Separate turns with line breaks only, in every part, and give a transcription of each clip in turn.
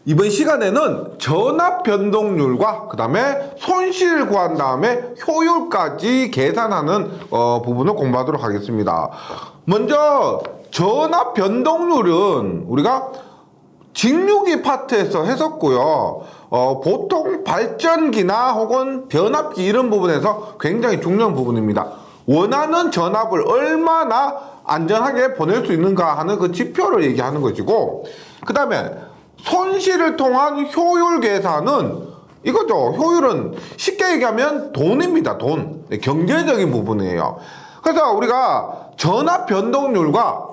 이번 시간에는 전압 변동률과 그 다음에 손실을 구한 다음에 효율까지 계산하는 부분을 공부하도록 하겠습니다. 먼저 전압 변동률은 우리가 직류기 파트에서 했었고요. 보통 발전기나 혹은 변압기 이런 부분에서 굉장히 중요한 부분입니다. 원하는 전압을 얼마나 안전하게 보낼 수 있는가 하는 그 지표를 얘기하는 것이고, 그 다음에 손실을 통한 효율 계산은 이거죠. 효율은 쉽게 얘기하면 돈입니다. 돈. 경제적인 부분이에요. 그래서 우리가 전압 변동률과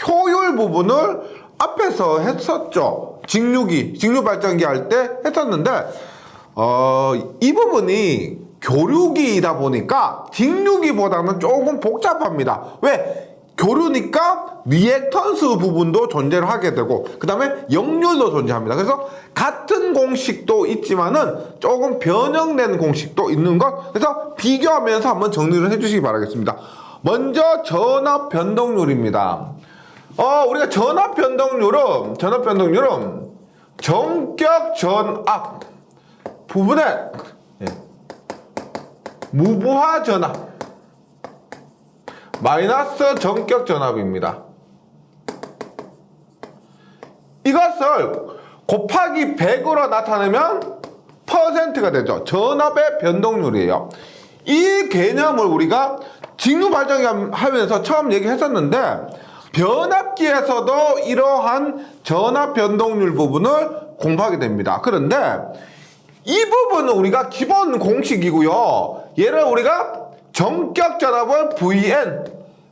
효율 부분을 앞에서 했었죠. 직류 발전기 할 때 했었는데, 이 부분이 교류기이다 보니까 직류기보다는 조금 복잡합니다. 왜? 교류니까 리액턴스 부분도 존재를 하게 되고, 그 다음에 역률도 존재합니다. 그래서 같은 공식도 있지만은 조금 변형된 공식도 있는 것. 그래서 비교하면서 한번 정리를 해주시기 바라겠습니다. 먼저 전압 변동률입니다. 우리가 전압 변동률은 전격 전압 부분의 무부하 전압 마이너스 전격 전압입니다. 이것을 곱하기 100으로 나타내면 퍼센트가 되죠. 전압의 변동률이에요. 이 개념을 우리가 직류 발전기 하면서 처음 얘기했었는데, 변압기에서도 이러한 전압 변동률 부분을 공부하게 됩니다. 그런데 이 부분은 우리가 기본 공식이고요. 얘를 우리가 전격 전압을 Vn,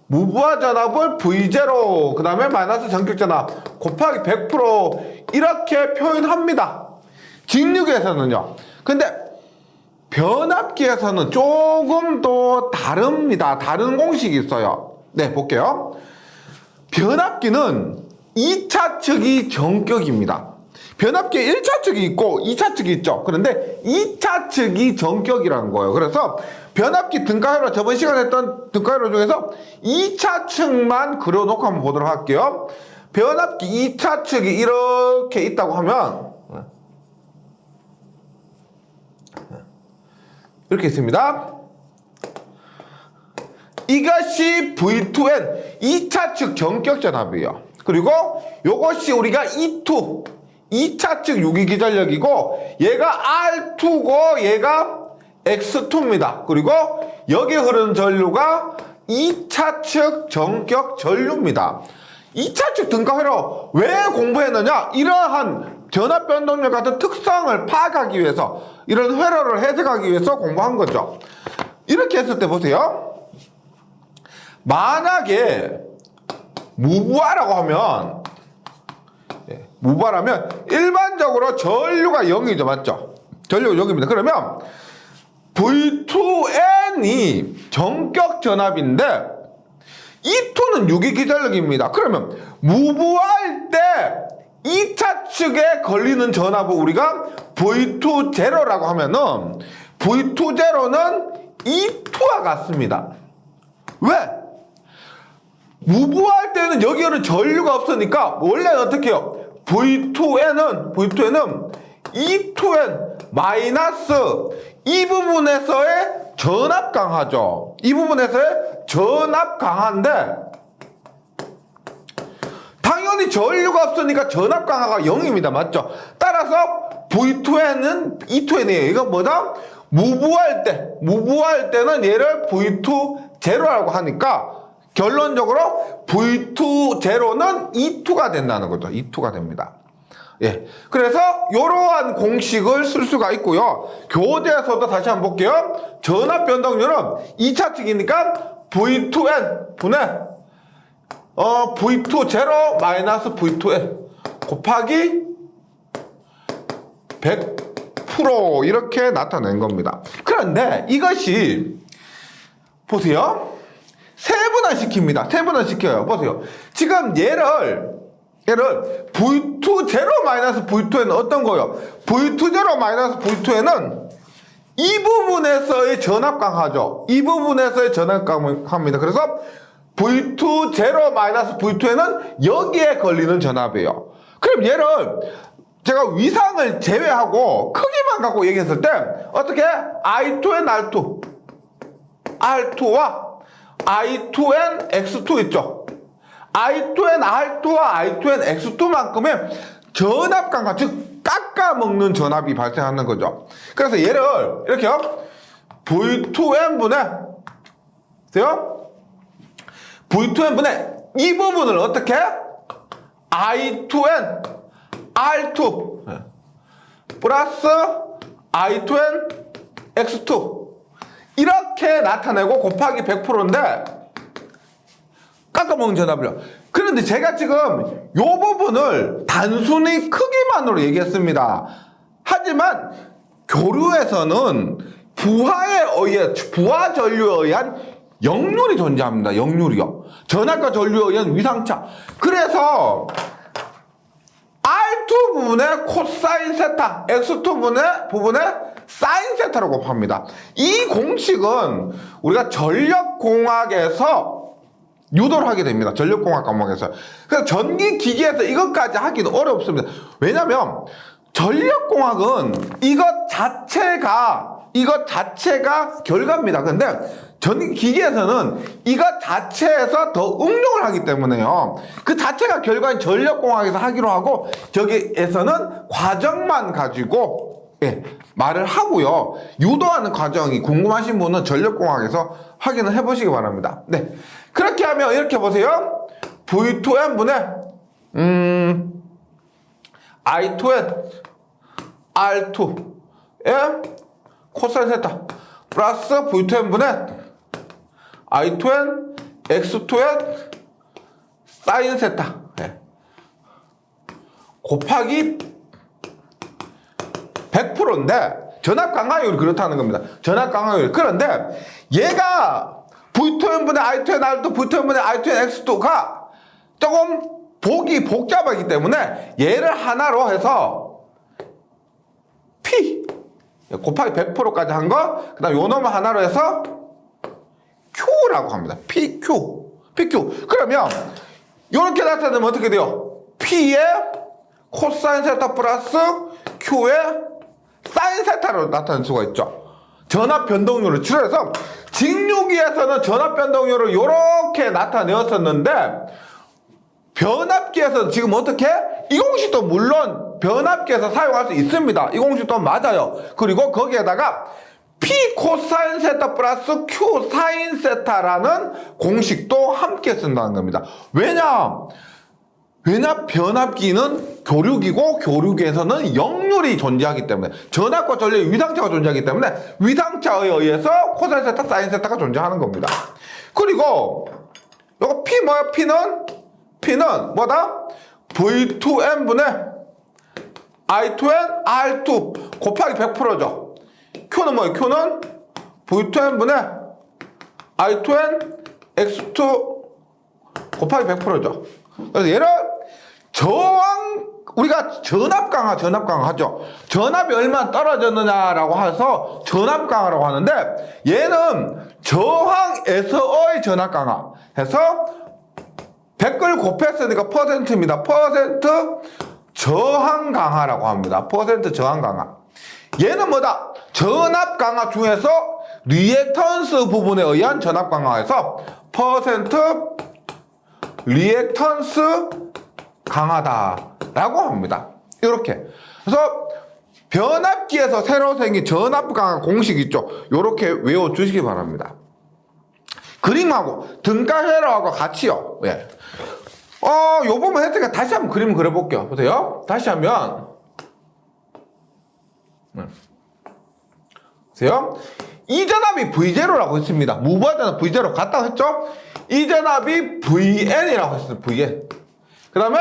무부하 전압을 V0, 그 다음에 마이너스 전격 전압 곱하기 100% 이렇게 표현합니다. 직류기에서는요. 근데 변압기에서는 조금 더 다릅니다. 다른 공식이 있어요. 네, 볼게요. 변압기는 2차 측이 전격입니다. 변압기에 1차 측이 있고 2차 측이 있죠. 그런데 2차 측이 전격이라는 거예요. 그래서 변압기 등가회로, 저번 시간에 했던 등가회로 중에서 2차 측만 그려놓고 한번 보도록 할게요. 변압기 2차 측이 이렇게 있다고 하면 이렇게 있습니다. 이것이 V2N 2차 측 전격 전압이에요. 그리고 요것이 우리가 E2 2차 측 유기기전력이고, 얘가 R2고 얘가 X2입니다. 그리고 여기 흐르는 전류가 2차 측 전격 전류입니다. 2차 측 등가회로 왜 공부했느냐? 이러한 전압 변동률 같은 특성을 파악하기 위해서, 이런 회로를 해석하기 위해서 공부한 거죠. 이렇게 했을 때 보세요. 만약에 무부하라고 하면, 무부하라면 일반적으로 전류가 0이죠. 맞죠? 전류가 0입니다. 그러면 V2N이 전격 전압인데 E2는 유기기전력입니다. 그러면 무부할 때 2차 측에 걸리는 전압을 우리가 V2제로라고 하면은 V2제로는 E2와 같습니다. 왜? 무부할 때는 여기에는 전류가 없으니까 원래는 어떻게 해요? V2N은 E2N 마이너스 이 부분에서의 전압 강하죠. 이 부분에서의 전압 강한데, 당연히 전류가 없으니까 전압 강화가 0입니다. 맞죠? 따라서 V2N은 E2N이에요. 이건 뭐다? 무부할 때는 얘를 V2 제로라고 하니까 결론적으로 V2 제로는 E2가 된다는 거죠. E2가 됩니다. 예. 그래서 이러한 공식을 쓸 수가 있고요. 교재에서도 다시 한번 볼게요. 전압 변동률은 2차 측이니까 V2N 분의 V2 제로 마이너스 V2N 곱하기 100% 이렇게 나타낸 겁니다. 그런데 이것이 보세요. 세분화시킵니다. 세분화시켜요. 보세요. 지금 얘를 V2 제로 마이너스 V2N은 어떤 거예요? V2 제로 마이너스 V2N은 이 부분에서의 전압 강하죠. 이 부분에서의 전압 강합니다. 그래서 V2 제로 마이너스 V2n은 여기에 걸리는 전압이에요. 그럼 얘를 제가 위상을 제외하고 크기만 갖고 얘기했을 때 어떻게 I2n R2와 I2n X2 있죠. I2n R2와 I2n X2만큼의 전압감과 즉 깎아먹는 전압이 발생하는 거죠. 그래서 얘를 이렇게요. V2n분의 V2n분의 이 부분을 어떻게 I2n R2 플러스 I2n X2 이렇게 나타내고 곱하기 100%인데 깎아먹는 전압이요. 그런데 제가 지금 이 부분을 단순히 크기만으로 얘기했습니다. 하지만 교류에서는 부하 전류에 의한 역률이 존재합니다. 역률이요. 전압과 전류에 의한 위상차. 그래서 R2 부분의 코사인 세타, X2 부분의 사인 세타로 곱합니다. 이 공식은 우리가 전력공학에서 유도를 하게 됩니다. 전력공학 과목에서. 그래서 전기기기에서 이것까지 하기는 어렵습니다. 왜냐면 전력공학은 이것 자체가 결과입니다. 근데 전기기기에서는 이것 자체에서 더 응용을 하기 때문에요. 그 자체가 결과인 전력공학에서 하기로 하고 저기에서는 과정만 가지고 말을 하고요. 유도하는 과정이 궁금하신 분은 전력공학에서 확인을 해보시기 바랍니다. 네, 그렇게 하면 이렇게 보세요. V2n분의 I2n R2의 코사인 세타 플러스 V2n분의 I2n X2의 사인 세타 곱하기 100%인데 전압 강화율이 그렇다는 겁니다. 전압 강화율. 그런데 얘가 V2n분의 I2n R2, V2n분의 I2n X2가 조금 보기 복잡하기 때문에 얘를 하나로 해서 P 곱하기 100%까지 한 거, 그 다음 요 놈을 하나로 해서 Q라고 합니다. PQ. 그러면 이렇게 나타내면 어떻게 돼요? P의 코사인 세타 플러스 Q의 사인 세타로 나타낼 수가 있죠. 전압 변동률을 줄여서 직류기에서는 전압 변동률을 이렇게 나타내었었는데 변압기에서는 지금 어떻게? 이 공식도 물론 변압기에서 사용할 수 있습니다. 이 공식도 맞아요. 그리고 거기에다가 P 코사인 세타 플러스 Q 사인 세타라는 공식도 함께 쓴다는 겁니다. 왜냐 변압기는 교류기고 교류기에서는 역률이 존재하기 때문에 전압과 전류의 위상차가 존재하기 때문에 위상차에 의해서 코사인 세타, 사인 세타가 존재하는 겁니다. 그리고 이거 P 뭐야? P는 뭐다? V2n분의 I2n R2 곱하기 100%죠. Q는 뭐예요? Q는 V2n분의 I2n X2 곱하기 100%죠. 그래서 얘를 우리가 전압 강화 하죠. 전압이 얼마나 떨어졌느냐라고 해서 전압 강화라고 하는데 얘는 저항에서의 전압 강화 해서 100을 곱했으니까 퍼센트입니다. 퍼센트 저항 강화라고 합니다. 퍼센트 저항 강화. 얘는 뭐다? 전압 강화 중에서 리액턴스 부분에 의한 전압 강화에서 퍼센트 리액턴스 강하다라고 합니다. 이렇게. 그래서 변압기에서 새로 생긴 전압 강화 공식 있죠. 이렇게 외워주시기 바랍니다. 그림하고 등가 회로하고 같이요. 예. 요 부분 했으니까 다시 한번 그림 그려볼게요. 보세요. 다시 하면 보세요. 이 전압이 V0라고 했습니다. 무부하 전압 V0 같다고 했죠? 이 전압이 Vn이라고 했어요. Vn. 그 다음에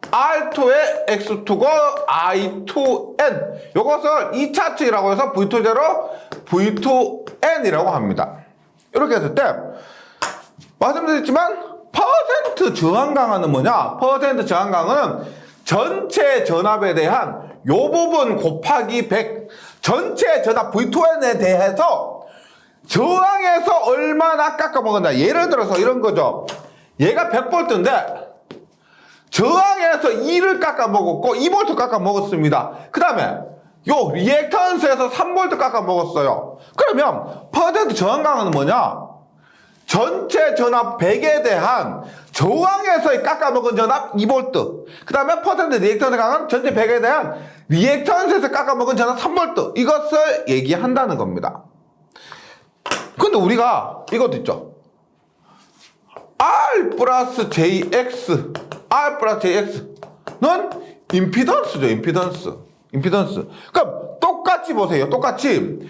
R2의 X2고 I2n. 요것을 2차 측이라고 해서 V20, V2n이라고 합니다. 이렇게 했을 때 말씀드렸지만 퍼센트 저항 강화는 뭐냐? 퍼센트 저항 강화는 전체 전압에 대한 요 부분 곱하기 100 전체 전압 V2n에 대해서 저항에서 얼마나 깎아먹었나. 예를 들어서 이런 거죠. 얘가 100V인데 저항에서 2를 깎아먹었고 2V 깎아먹었습니다. 그 다음에 요 리액턴스에서 3V 깎아먹었어요. 그러면 퍼센트 저항 강화는 뭐냐? 전체 전압 100에 대한 저항에서의 깎아먹은 전압 2V. 그 다음에 퍼센트 리액턴스 강화는 전체 100에 대한 리액턴스에서 깎아먹은 전압 3V. 이것을 얘기한다는 겁니다. 근데 우리가 이것도 있죠. R 플러스 JX. R 플러스 JX는 임피던스죠. 임피던스. 그럼 똑같이 보세요. 똑같이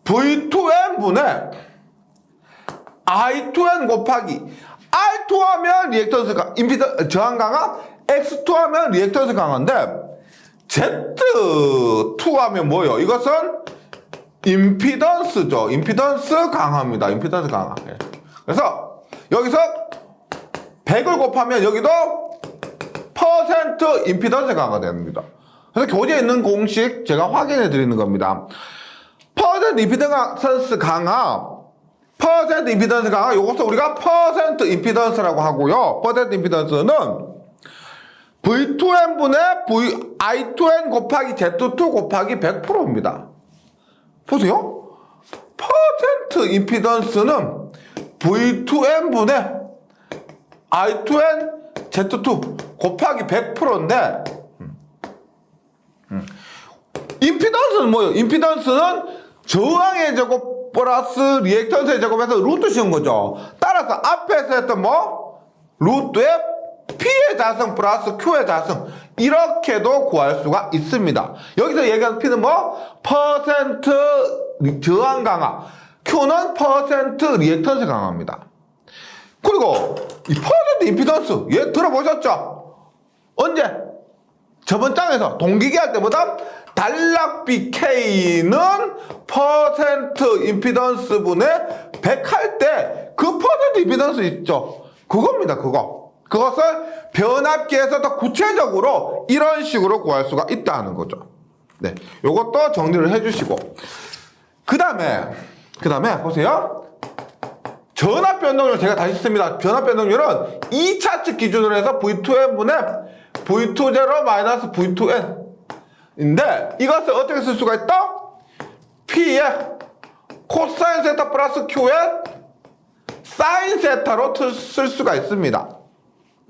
V2N분의 I2N 곱하기 R2 하면 리액턴스 저항 강화, X2 하면 리액턴스 강화인데 Z2 하면 뭐예요? 이것은 임피던스죠. 임피던스 강화입니다. 임피던스 강화. 그래서 여기서 100을 곱하면 여기도 퍼센트 임피던스 강화가 됩니다. 그래서 교재에 있는 공식 제가 확인해 드리는 겁니다. 퍼센트 임피던스 강화, 퍼센트 임피던스 강화, 요것을 우리가 퍼센트 임피던스라고 하고요. 퍼센트 임피던스는 V2N분의 I2N 곱하기 Z2 곱하기 100%입니다. 보세요. 퍼센트 임피던스는 V2N분의 I2N Z2 곱하기 100%인데 임피던스는 뭐예요? 임피던스는 저항의 제곱 플러스 리액턴스의 제곱에서 루트 씌운 거죠. 따라서 앞에서 했던 루트의 P의 자승 플러스 Q의 자승 이렇게도 구할 수가 있습니다. 여기서 얘기하는 P는 퍼센트 저항 강화, Q는 퍼센트 리액턴스 강화입니다. 그리고 이 퍼센트 임피던스 얘 들어보셨죠? 언제? 저번 장에서 동기기 할 때보다 단락비 K는 퍼센트 임피던스 분의 100 할 때 그 퍼센트 임피던스 있죠? 그겁니다. 그것을 변압기에서 더 구체적으로 이런 식으로 구할 수가 있다는 거죠. 네, 요것도 정리를 해주시고 그 다음에 보세요. 전압 변동률 제가 다시 씁니다. 전압 변동률은 2차측 기준으로 해서 V2N분의 V20 마이너스 V2N 인데 이것을 어떻게 쓸 수가 있다? P의 코사인 세타 플러스 Q의 사인 세타로 쓸 수가 있습니다.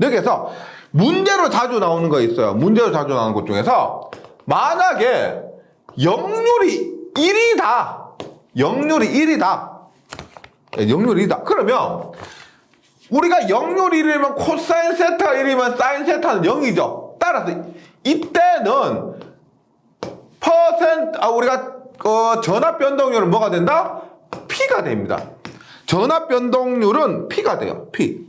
여기에서 문제로 자주 나오는 거 있어요. 문제로 자주 나오는 것 중에서 만약에 역률이 1이다. 그러면 우리가 역률이 1이면 코사인 세타가 1이면 사인 세타는 0이죠. 따라서 이때는 우리가 전압 변동률은 뭐가 된다? P가 됩니다. 전압 변동률은 P가 돼요. P.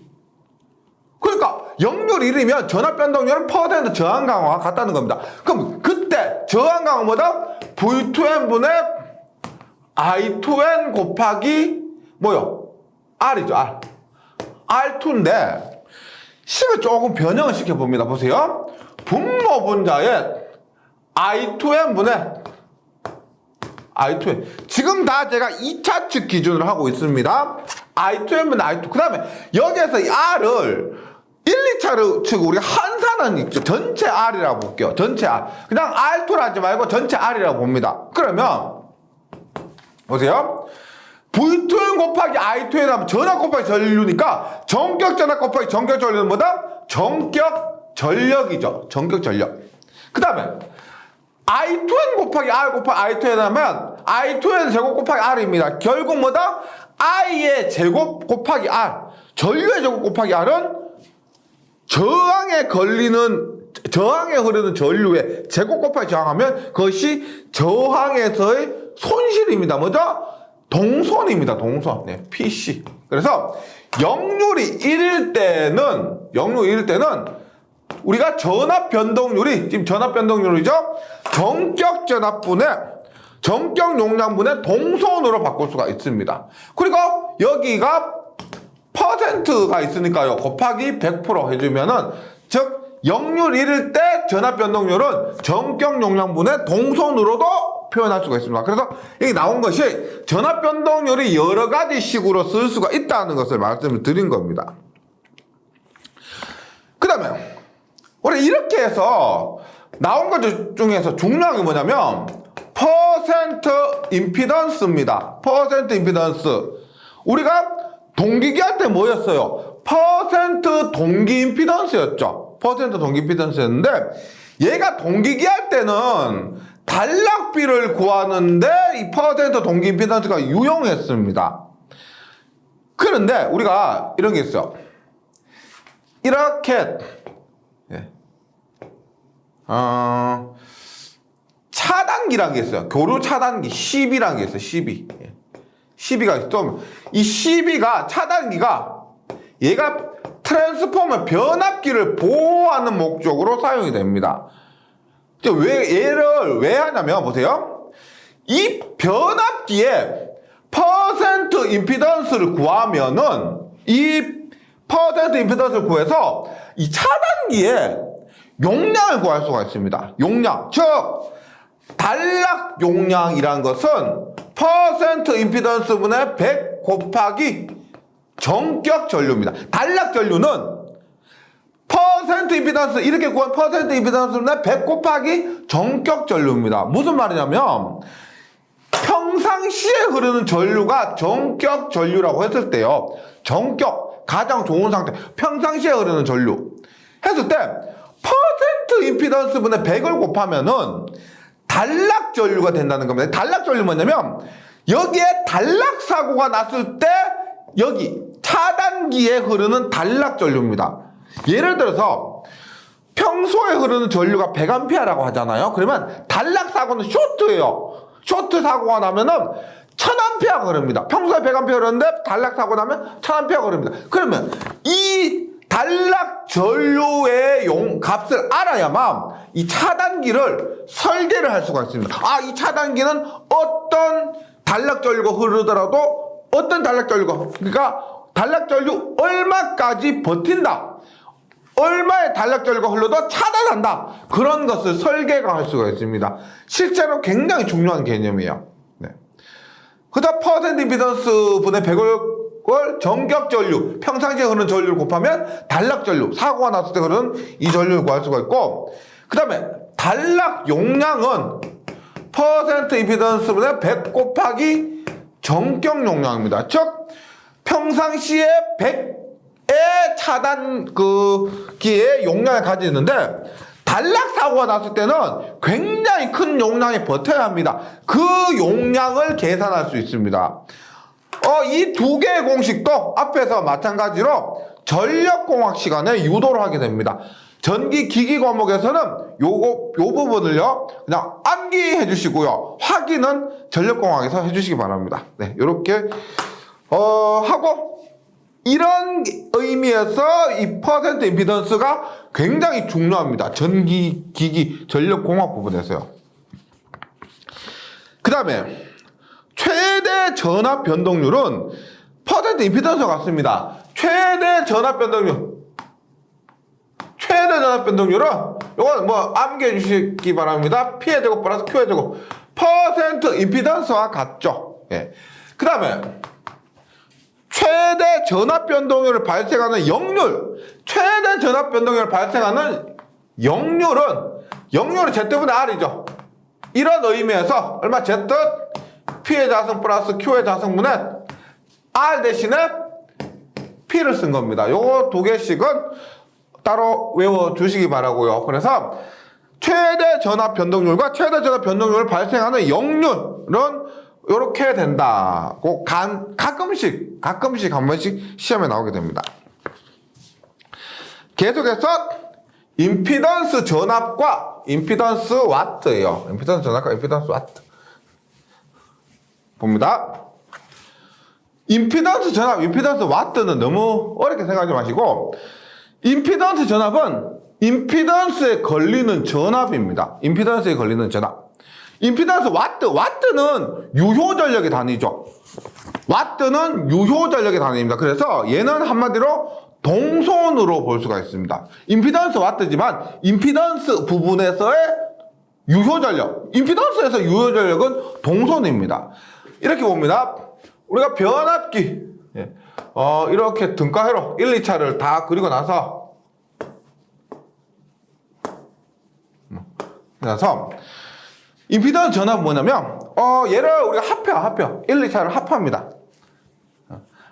그러니까 역률 1이면 전압 변동률은 퍼센트 저항 강화가 같다는 겁니다. 그럼 그때 저항 강화보다 V2N분의 I2N 곱하기 R이죠. R2인데 식을 조금 변형을 시켜봅니다. 보세요. 분모 분자에 I2N분의 I2N 지금 다 제가 2차측 기준으로 하고 있습니다. I2N분의 I2 그 다음에 여기에서 이 R을 1, 2차측 우리가 한산은 있죠. 전체 R이라고 볼게요. 전체 R 그냥 R2를 하지 말고 전체 R이라고 봅니다. 그러면 보세요. V2N 곱하기 I2N 하면 전압 곱하기 전류니까 전격 전압 곱하기 전격 전류는 뭐다? 전격 전력이죠. 전격 전력. 그 다음에 I2N 곱하기 R 곱하기 I2N 하면 I2N 제곱 곱하기 R입니다. 결국 뭐다? I의 제곱 곱하기 R. 전류의 제곱 곱하기 R은 저항에 흐르는 전류의 제곱 곱하기 저항하면 그것이 저항에서의 손실입니다. 뭐죠? 동손입니다. 동손. 네, PC. 그래서 역률이 1일 때는 우리가 전압 변동률이 지금 전압 변동률이죠. 전격 전압분의 전격 용량분의 동손으로 바꿀 수가 있습니다. 그리고 여기가 퍼센트가 있으니까요. 곱하기 100% 해주면은 즉 역률 1일 때 전압 변동률은 전격 용량분의 동손으로도 표현할 수가 있습니다. 그래서 여기 나온 것이 전압 변동률이 여러 가지 식으로 쓸 수가 있다는 것을 말씀을 드린 겁니다. 그 다음에 우리 이렇게 해서 나온 것 중에서 중요한 게 뭐냐면 퍼센트 임피던스입니다. 퍼센트 임피던스. 우리가 동기기 할 때 뭐였어요? 퍼센트 동기 임피던스였죠. 퍼센트 동기 임피던스였는데 얘가 동기기 할 때는 단락비를 구하는데 이 퍼센트 동기 임피던스가 유용했습니다. 그런데 우리가 이런 게 있어요. 이렇게 차단기라는 게 있어요. 교류 차단기 12라는 게 있어요. 12. 12가 있으면 이 12가 차단기가 얘가 트랜스포머 변압기를 보호하는 목적으로 사용이 됩니다. 얘를 왜 하냐면 보세요. 이 변압기에 퍼센트 임피던스를 구하면은 이 퍼센트 임피던스를 구해서 이 차단기에 용량을 구할 수가 있습니다. 용량, 즉 단락 용량이란 것은 퍼센트 임피던스분의 100 곱하기 전격 전류입니다. 단락 전류는 퍼센트 임피던스 이렇게 구한 퍼센트 임피던스분의 100 곱하기 전격 전류입니다. 무슨 말이냐면 평상시에 흐르는 전류가 전격 전류라고 했을 때요. 전격, 가장 좋은 상태, 평상시에 흐르는 전류 했을 때 퍼센트 임피던스분의 100을 곱하면은 단락 전류가 된다는 겁니다. 단락 전류 뭐냐면 여기에 단락 사고가 났을 때 여기 차단기에 흐르는 단락 전류입니다. 예를 들어서 평소에 흐르는 전류가 100A라고 하잖아요. 그러면 단락 사고는 쇼트예요. 쇼트 사고가 나면은 1000A가 흐릅니다. 평소에 100A 흐르는데 단락 사고 나면 1000A가 흐릅니다. 그러면 이 단락 전류의 값을 알아야만 이 차단기를 설계를 할 수가 있습니다. 아, 이 차단기는 어떤 단락 전류가 흐르더라도 어떤 단락 전류가, 그러니까 단락 전류 얼마까지 버틴다. 얼마의 단락 전류가 흘러도 차단한다. 그런 것을 설계가 할 수가 있습니다. 실제로 굉장히 중요한 개념이에요. 네. 그다음 퍼센트 임피던스 분의 100을 전격 전류, 평상시에 흐르는 전류를 곱하면 단락 전류, 사고가 났을 때 흐르는 이 전류를 구할 수가 있고, 그 다음에 단락 용량은 퍼센트 임피던스분의 100 곱하기 전격 용량입니다. 즉 평상시에 100의 차단기의 용량을 가지고 있는데 단락 사고가 났을 때는 굉장히 큰 용량에 버텨야 합니다. 그 용량을 계산할 수 있습니다. 이 두 개의 공식도 앞에서 마찬가지로 전력공학 시간에 유도를 하게 됩니다. 전기 기기 과목에서는 요 부분을요, 그냥 암기해 주시고요. 확인은 전력공학에서 해 주시기 바랍니다. 네, 요렇게, 하고, 이런 의미에서 이 퍼센트 임피던스가 굉장히 중요합니다. 전기 기기 전력공학 부분에서요. 그 다음에, 최대 전압 변동률은 퍼센트 임피던스와 같습니다. 최대 전압 변동률은 이건 뭐 암기해 주시기 바랍니다. P의 제곱 플러스 Q의 제곱 퍼센트 임피던스와 같죠. 예. 그 다음에 최대 전압 변동률을 발생하는 역률, 최대 전압 변동률을 발생하는 역률은 Z분의 R이죠. 이런 의미에서 얼마 Z P의 자승 플러스 Q의 자승분의 R 대신에 P를 쓴 겁니다. 요거 두 개씩은 따로 외워주시기 바라고요. 그래서 최대 전압 변동률과 최대 전압 변동률을 발생하는 역률은 이렇게 된다고 가끔씩 한 번씩 시험에 나오게 됩니다. 계속해서 임피던스 전압과 임피던스 와트예요. 임피던스 전압과 임피던스 와트 봅니다. 임피던스 전압, 임피던스 와트는 너무 어렵게 생각하지 마시고, 임피던스 전압은 임피던스에 걸리는 전압입니다. 임피던스에 걸리는 전압. 임피던스 와트는 유효 전력의 단위죠. 와트는 유효 전력의 단위입니다. 그래서 얘는 한마디로 동선으로 볼 수가 있습니다. 임피던스 와트지만 임피던스 부분에서의 유효전력. 임피던스에서 유효전력은 동선입니다. 이렇게 봅니다. 우리가 변압기, 이렇게 등가회로 1, 2차를 다 그리고 나서 임피던스 전압은 뭐냐면 얘를 우리가 합해요. 1, 2차를 합합니다.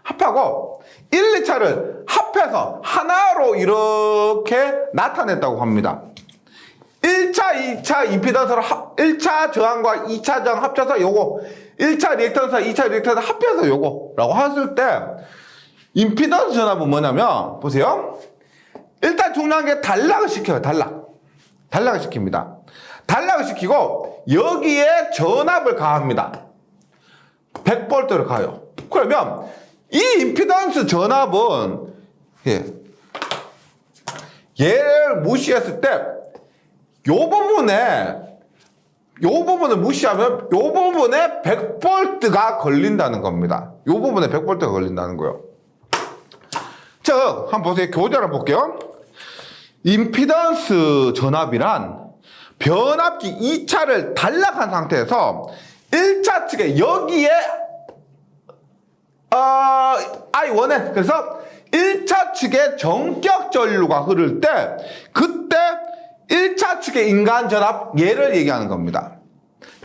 합하고 1, 2차를 합해서 하나로 이렇게 나타냈다고 합니다. 1차, 2차 임피던스를 1차 저항과 2차 저항 합쳐서 요거 1차 리액턴스와 2차 리액턴스 합해서 요거라고 했을 때 임피던스 전압은 뭐냐면 보세요. 일단 중요한 게 단락을 시켜요. 단락을 시킵니다. 단락을 시키고 여기에 전압을 가합니다. 100V를 가요. 그러면 이 임피던스 전압은 얘를 무시했을 때 요 부분을 무시하면 요 부분에 100V가 걸린다는 겁니다. 요 부분에 100V가 걸린다는 거예요. 즉, 한번 보세요. 교재를 볼게요. 임피던스 전압이란 변압기 2차를 단락한 상태에서 1차 측에 여기에 I1에 그래서 1차 측에 전격 전류가 흐를 때 그때 1차 측의 인간 전압 얘를 얘기하는 겁니다.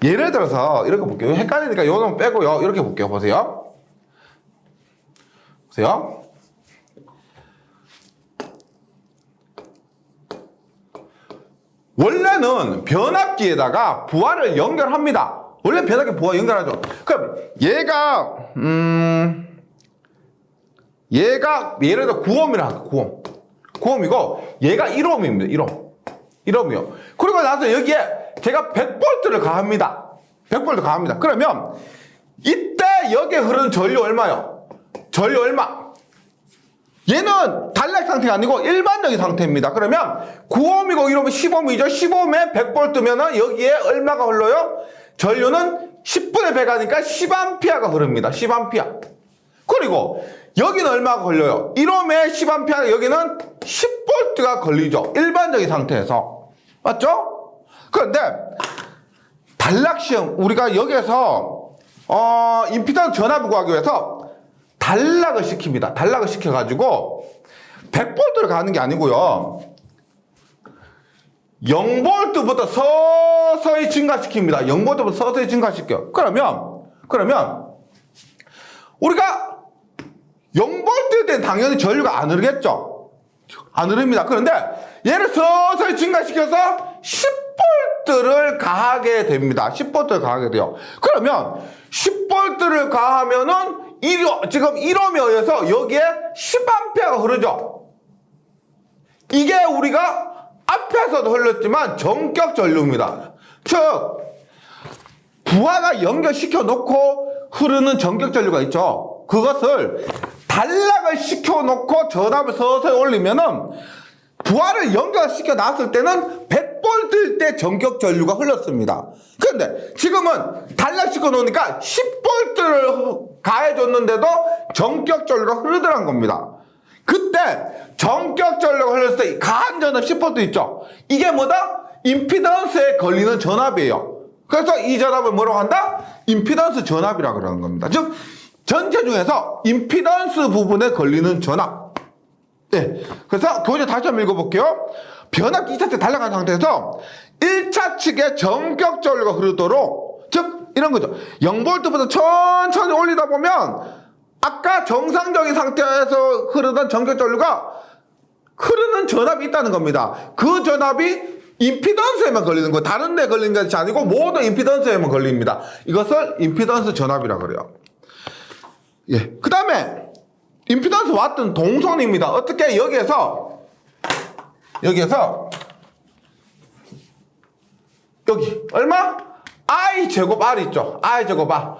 예를 들어서 이렇게 볼게요. 헷갈리니까 요놈 빼고요. 이렇게 볼게요. 보세요. 원래는 변압기에다가 부하를 연결합니다. 원래 변압기 부하 연결하죠. 그럼 얘가 예를 들어 9옴이라 할게요. 9옴이고 얘가 1옴입니다. 1옴이요. 그리고 나서 여기에 제가 100V를 가합니다. 100V 가합니다. 그러면 이때 여기에 흐르는 전류 얼마요? 전류 얼마? 얘는 단락 상태가 아니고 일반적인 상태입니다. 그러면 9옴이고 1옴이 10옴이죠. 10옴에 100V면은 여기에 얼마가 흘러요? 전류는 10분의 100 하니까 10A가 흐릅니다. 10A. 그리고 여기는 얼마가 걸려요? 1옴에 10A, 여기는 10V가 걸리죠. 일반적인 상태에서. 맞죠? 그런데 단락 시험, 우리가 여기에서 임피던스 전압을 구하기 위해서 단락을 시킵니다. 단락을 시켜가지고 100V를 가는 게 아니고요. 0V부터 서서히 증가시킵니다. 0V부터 서서히 증가시켜요. 그러면 우리가 0V 때는 당연히 전류가 안 흐르겠죠? 안 흐릅니다. 그런데 얘를 서서히 증가시켜서 10V를 가하게 됩니다. 10V를 가하게 돼요. 그러면 10V를 가하면은 지금 1옴에 의해서 여기에 10A가 흐르죠. 이게 우리가 앞에서도 흘렀지만 전격 전류입니다. 즉 부하가 연결시켜 놓고 흐르는 전격 전류가 있죠. 그것을 단락을 시켜 놓고 전압을 서서히 올리면은 부하를 연결시켜 놨을 때는 100V일 때 전격 전류가 흘렀습니다. 그런데 지금은 단락시켜 놓으니까 10V를 가해줬는데도 전격 전류가 흐르더란 겁니다. 그때 전격 전류가 흘렀을 때 가한 전압 10V 있죠. 이게 뭐다? 임피던스에 걸리는 전압이에요. 그래서 이 전압을 뭐라고 한다? 임피던스 전압이라고 그러는 겁니다. 즉 전체 중에서 임피던스 부분에 걸리는 전압. 네. 그래서 교재 다시 한번 읽어볼게요. 변압기 2차 때 단락한 상태에서 1차 측에 전격 전류가 흐르도록, 즉 이런 거죠. 0V부터 천천히 올리다 보면 아까 정상적인 상태에서 흐르던 전격 전류가 흐르는 전압이 있다는 겁니다. 그 전압이 임피던스에만 걸리는 거예요. 다른 데 걸리는 것이 아니고 모든 임피던스에만 걸립니다. 이것을 임피던스 전압이라고 그래요. 예. 그 다음에 임피던스 왔던 동선입니다. 어떻게 여기에서 여기 얼마? I 제곱 R 있죠. I 제곱 R.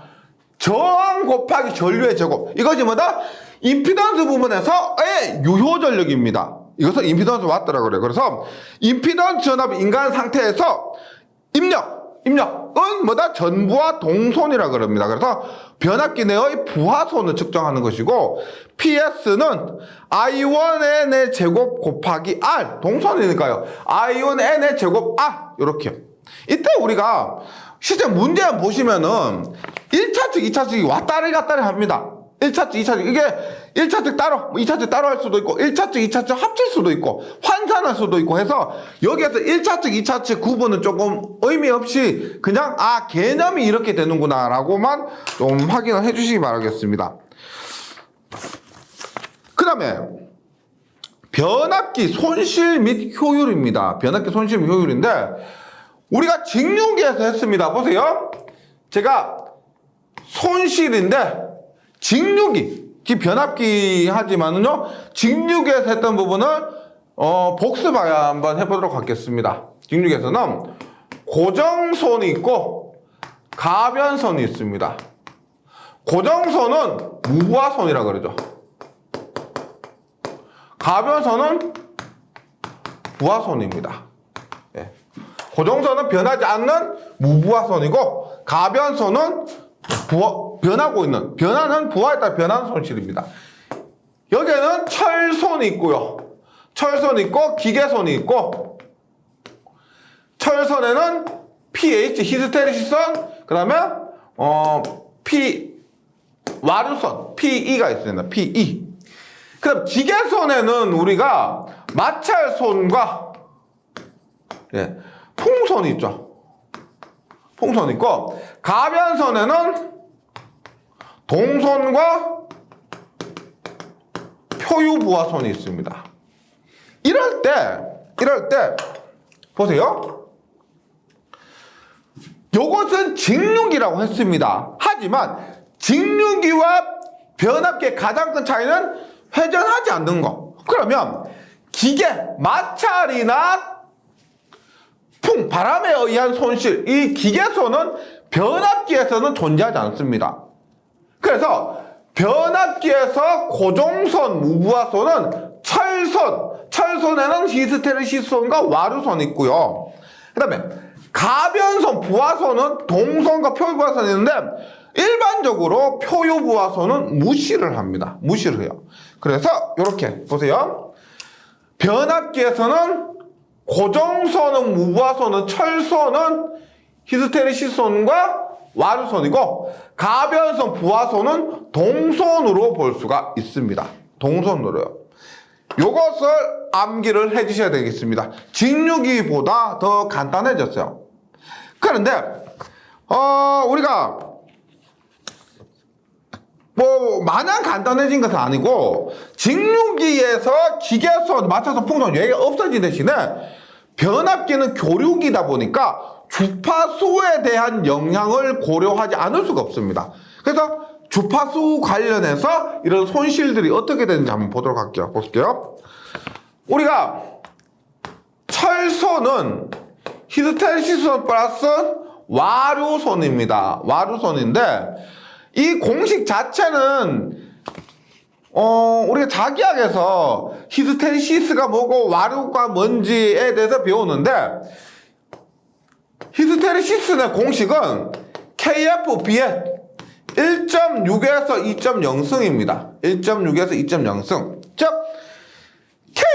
저항 곱하기 전류의 제곱. 이것이 뭐다? 임피던스 부분에서의 유효 전력입니다. 이것을 임피던스 왔더라고 그래요. 그래서 임피던스 전압 인간 상태에서 입력은 뭐다? 전부하 동선이라고 그럽니다. 그래서 변압기 내의 부하선을 측정하는 것이고, PS는 I1N의 제곱 곱하기 R, 동선이니까요. I1N의 제곱 R, 요렇게요. 이때 우리가 실제 문제 보시면은 1차측, 2차측이 왔다리 갔다리 합니다. 1차측, 2차측. 이게 1차측 따로, 2차측 따로 할 수도 있고, 1차측, 2차측 합칠 수도 있고, 환산할 수도 있고 해서 여기에서 1차측, 2차측 구분은 조금 의미 없이 그냥 개념이 이렇게 되는구나 라고만 좀 확인을 해 주시기 바라겠습니다. 그 다음에 변압기 손실 및 효율입니다. 변압기 손실 및 효율인데 우리가 직류기에서 했습니다. 보세요. 제가 손실인데 직류기, 변압기 하지만은요 직류기에서 했던 부분을 복습 한번 해보도록 하겠습니다. 직류기에서는 고정선이 있고 가변선이 있습니다. 고정선은 무부하선이라 그러죠. 가변선은 부하선입니다. 예. 고정선은 변하지 않는 무부하선이고 가변선은 변하고 있는, 변하는 부하에 따라 변하는 손실입니다. 여기에는 철선이 있고요. 철선이 있고 기계선이 있고 철선에는 pH 히스테리시선 그 다음에 와류선 PE가 있습니다. PE. 그럼 기계선에는 우리가 마찰선과 풍선이 있죠. 풍선이 있고 가변선에는 동선과 표유부하선이 있습니다. 이럴 때 보세요. 요것은 직류기라고 했습니다. 하지만 직류기와 변압기의 가장 큰 차이는 회전하지 않는 거. 그러면 기계, 마찰이나 바람에 의한 손실, 이 기계선은 변압기에서는 존재하지 않습니다. 그래서 변압기에서 고정선, 무부하선은 철선에는 히스테리시선과 와류선이 있고요. 그 다음에 가변선, 부하선은 동선과 표유부하선이 있는데 일반적으로 표유부하선은 무시를 합니다. 무시를 해요. 그래서 이렇게 보세요. 변압기에서는 고정선은 무부하선은 철선은 히스테리시선과 와류선이고 가변선, 부하선은 동선으로 볼 수가 있습니다. 동선으로요. 요것을 암기를 해 주셔야 되겠습니다. 직류기보다 더 간단해졌어요. 그런데 우리가 마냥 간단해진 것은 아니고 직류기에서 기계선, 마찰선, 풍선 얘가 없어진 대신에 변압기는 교류기다 보니까 주파수에 대한 영향을 고려하지 않을 수가 없습니다. 그래서 주파수 관련해서 이런 손실들이 어떻게 되는지 한번 보도록 할게요. 볼게요. 우리가 철선은 히스테리시선 플러스 와류선입니다. 와류선인데 이 공식 자체는 우리가 자기학에서 히스테리시스가 뭐고 와류가 뭔지에 대해서 배우는데 히스테리시스의 공식은 KFB의 1.6에서 2.0승입니다. 1.6에서 2.0승. 즉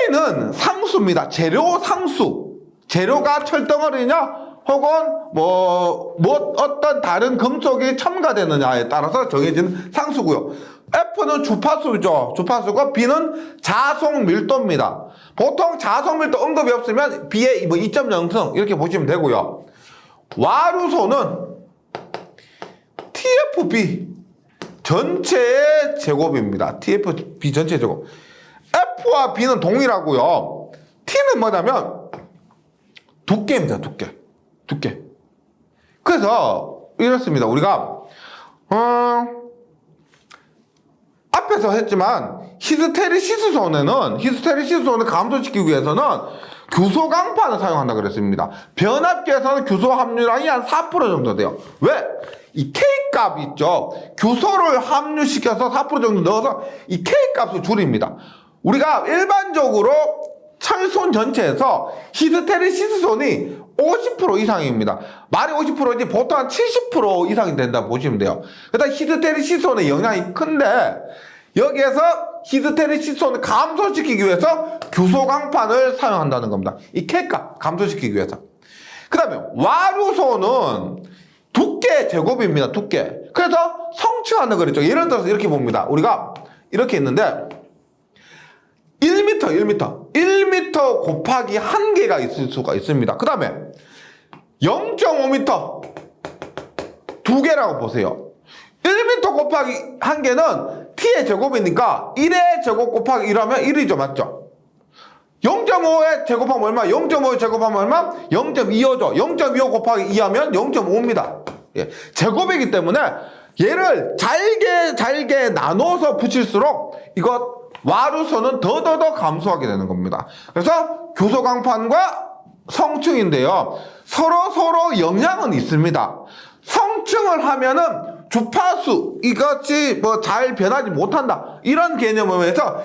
K는 상수입니다. 재료 상수. 재료가 철덩어리냐 혹은 어떤 다른 금속이 첨가되느냐에 따라서 정해진 상수고요. F는 주파수죠. 주파수고 B는 자속 밀도입니다. 보통 자속 밀도 언급이 없으면 B의 2.0승 이렇게 보시면 되고요. 와류소는 TFB 전체의 제곱입니다. TFB 전체 제곱. F와 B는 동일하고요. T는 뭐냐면 두께입니다. 두께. 그래서 이렇습니다. 우리가 앞에서 했지만 히스테리시스선을 감소시키기 위해서는 규소 강판을 사용한다 그랬습니다. 변압기에서는 규소 함유량이 한 4% 정도 돼요. 왜? 이 K값 있죠. 규소를 함유시켜서 4% 정도 넣어서 이 K값을 줄입니다. 우리가 일반적으로 철선 전체에서 히스테리시스선이 50% 이상입니다. 말이 50%이지 보통 한 70% 이상이 된다 보시면 돼요. 그래서 히스테리시스선의 영향이 큰데 여기에서 히스테리시스선을 감소시키기 위해서 규소 강판을 사용한다는 겁니다. 이 K값 감소시키기 위해서. 그 다음에 와류소는 두께 제곱입니다. 두께. 그래서 성층하는 거랬죠. 예를 들어서 이렇게 봅니다. 우리가 이렇게 있는데 1m 곱하기 1개가 있을 수가 있습니다. 그 다음에 0.5m 2개라고 보세요. 1m 곱하기 1개는 t의 제곱이니까 1의 제곱 곱하기 1하면 1이죠. 맞죠? 0.5의 제곱하면 얼마? 0.5의 제곱하면 얼마? 0.25죠. 0.25 곱하기 2하면 0.5입니다. 예. 제곱이기 때문에 얘를 잘게 나눠서 붙일수록 이것 와류소는 더더더 감소하게 되는 겁니다. 그래서 교소강판과 성층인데요. 서로 영향은 있습니다. 성층을 하면은 주파수 이것이 뭐 잘 변하지 못한다. 이런 개념에서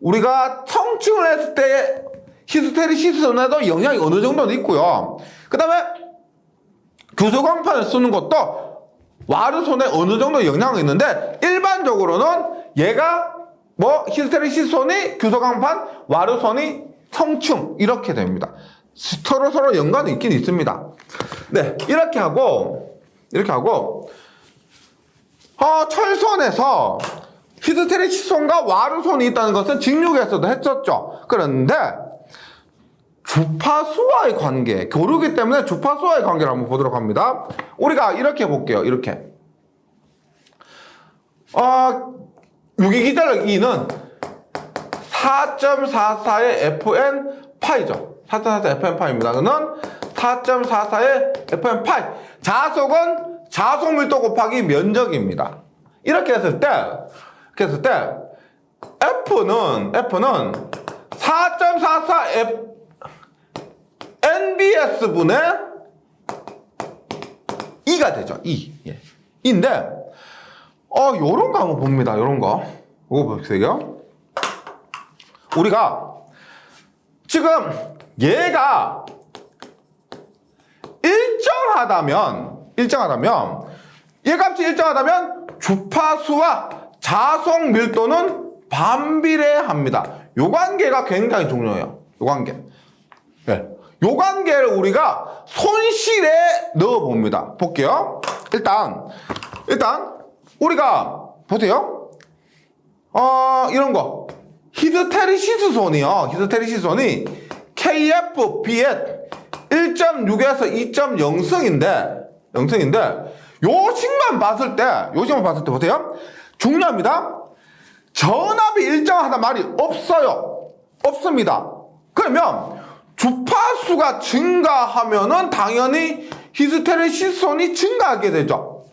우리가 성층을 했을 때 히스테리시스에도 영향이 어느 정도는 있고요. 그 다음에 교소광판을 쓰는 것도 와류손에 어느 정도 영향이 있는데 일반적으로는 얘가 뭐 히스테리시스손이 교소광판, 와류손이 성층 이렇게 됩니다. 서로 연관이 있긴 있습니다. 네, 이렇게 하고 철선에서 히스테리시스손과 와류손이 있다는 것은 직육에서도 했었죠. 그런데 주파수와의 관계, 교류기 때문에 주파수와의 관계를 한번 보도록 합니다. 우리가 이렇게 볼게요. 이렇게 유기기전력 E는 4.44의 FN 파이죠. 4.44의 FN 파이입니다. 그는 4.44의 FN 파이. 자속은 자속 밀도 곱하기 면적입니다. 이렇게 했을 때 F는 4.44 NBS분의 2가 되죠. 2. 예. 인데 요런 거 한번 봅니다. 요런 거. 이거 보세요. 우리가 지금 얘가 일정하다면 얘 값이 일정하다면 주파수와 자속 밀도는 반비례합니다. 요 관계가 굉장히 중요해요. 요 관계. 네. 요 관계를 우리가 손실에 넣어 봅니다. 볼게요. 일단 우리가 보세요. 이런 거 히스테리시스손이 KFB의 1.6에서 2.0승인데 요 식만 봤을 때 보세요. 중요합니다. 전압이 일정하단 말이 없습니다. 그러면 주파수가 증가하면은 당연히 히스테리시스손이 증가하게 되죠.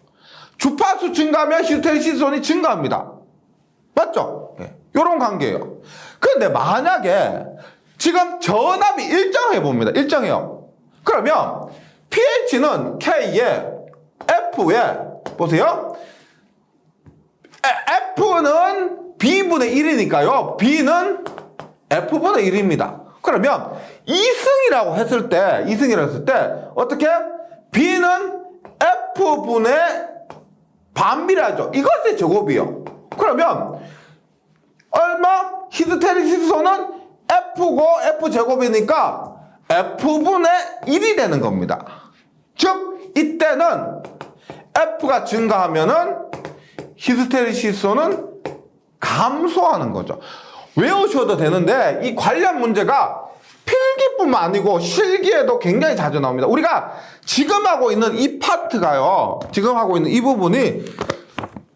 주파수 증가하면 히스테리시스손이 증가합니다. 맞죠? 네. 요런 관계예요. 그런데 만약에 지금 전압이 일정해 봅니다. 일정해요. 그러면 pH는 K에 F에 보세요. F는 B분의 1이니까요. B는 F분의 1입니다. 그러면 2승이라고 했을 때 어떻게? B는 F분의 반비례하죠. 이것의 제곱이요. 그러면 얼마? 히스테리시스손은 F고 F제곱이니까 F분의 1이 되는 겁니다. 즉 이때는 F가 증가하면은 히스테리시스손은 감소하는 거죠. 외우셔도 되는데 이 관련 문제가 필기뿐만 아니고 실기에도 굉장히 자주 나옵니다. 우리가 지금 하고 있는 이 파트가요. 지금 하고 있는 이 부분이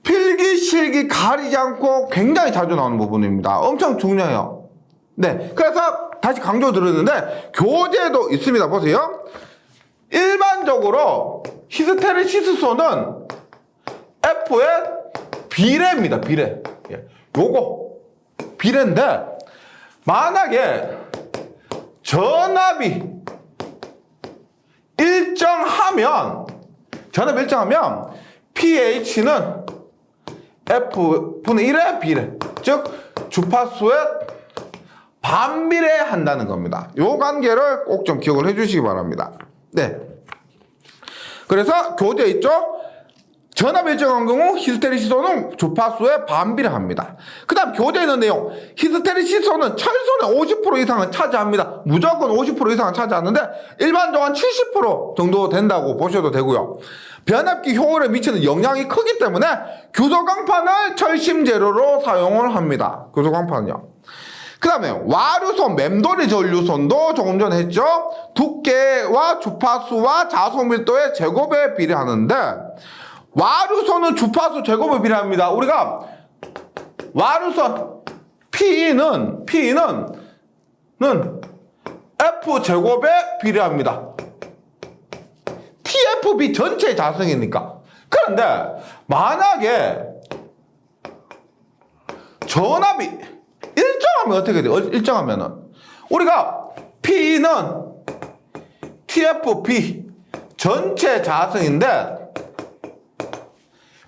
필기, 실기 가리지 않고 굉장히 자주 나오는 부분입니다. 엄청 중요해요. 네. 그래서 다시 강조드리는데 교재에도 있습니다. 보세요. 일반적으로 히스테리시스손은 F의 비례입니다. 비례. 요거 비례인데 만약에 전압이 일정하면 pH는 F분의 1의 비례, 즉 주파수에 반비례한다는 겁니다. 요 관계를 꼭 좀 기억을 해주시기 바랍니다. 네. 그래서 교재 있죠? 전압이 일정한 경우 히스테리시소는 주파수에 반비례합니다. 그 다음 교재에 있는 내용, 히스테리시소는 철소의 50% 이상은 차지합니다. 무조건 50% 이상은 차지하는데 일반적으로 한 70% 정도 된다고 보셔도 되고요. 변압기 효율에 미치는 영향이 크기 때문에 규소광판을 철심 재료로 사용을 합니다. 규소광판은요. 그 다음에 와류손, 맴돌이 전류손도 조금 전에 했죠. 두께와 주파수와 자소 밀도의 제곱에 비례하는데 와류선은 주파수 제곱에 비례합니다. 우리가 와류선 P는 F 제곱에 비례합니다. TFB 전체 자성이니까. 그런데 만약에 전압이 일정하면 어떻게 돼요? 일정하면은 우리가 P는 TFB 전체 자성인데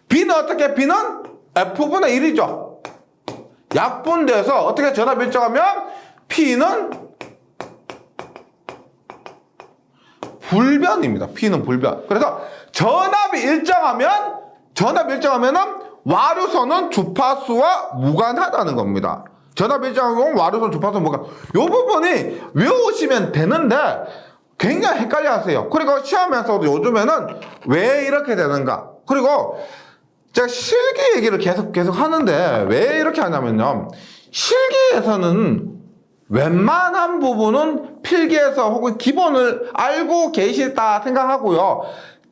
B는 어떻게? B는 F분의 1이죠. 약분돼서 어떻게 전압 일정하면 P는 불변입니다. P는 불변. 그래서 전압이 일정하면은 와류선은 주파수와 무관하다는 겁니다. 전압 일정한 경우 와류선 주파수 무관. 요 부분이 외우시면 되는데 굉장히 헷갈려 하세요. 그리고 시험에서도 요즘에는 왜 이렇게 되는가. 그리고 제가 실기 얘기를 계속 하는데 왜 이렇게 하냐면요. 실기에서는 웬만한 부분은 필기에서 혹은 기본을 알고 계시다 생각하고요.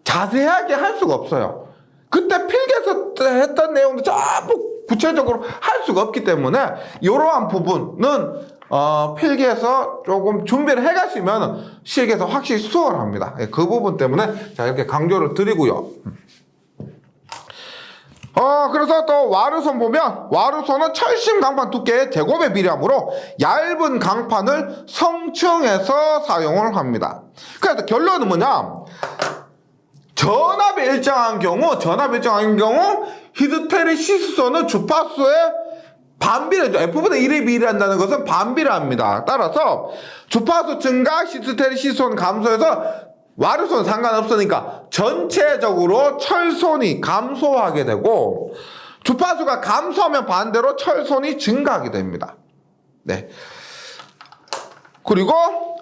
자세하게 할 수가 없어요. 그때 필기에서 했던 내용도 전부 구체적으로 할 수가 없기 때문에 이러한 부분은 필기에서 조금 준비를 해가시면 실기에서 확실히 수월합니다. 그 부분 때문에 제가 이렇게 강조를 드리고요. 그래서 또 와류선 보면 와류선은 철심 강판 두께의 제곱에 비례하므로 얇은 강판을 성층해서 사용을 합니다. 그래서 결론은 뭐냐? 전압이 일정한 경우 히스테리시소는 주파수에 반비례죠. F분의 1에 비례한다는 것은 반비례합니다. 따라서 주파수 증가, 히스테리시소는 감소해서 와류손은 상관없으니까 전체적으로 철손이 감소하게 되고 주파수가 감소하면 반대로 철손이 증가하게 됩니다. 네. 그리고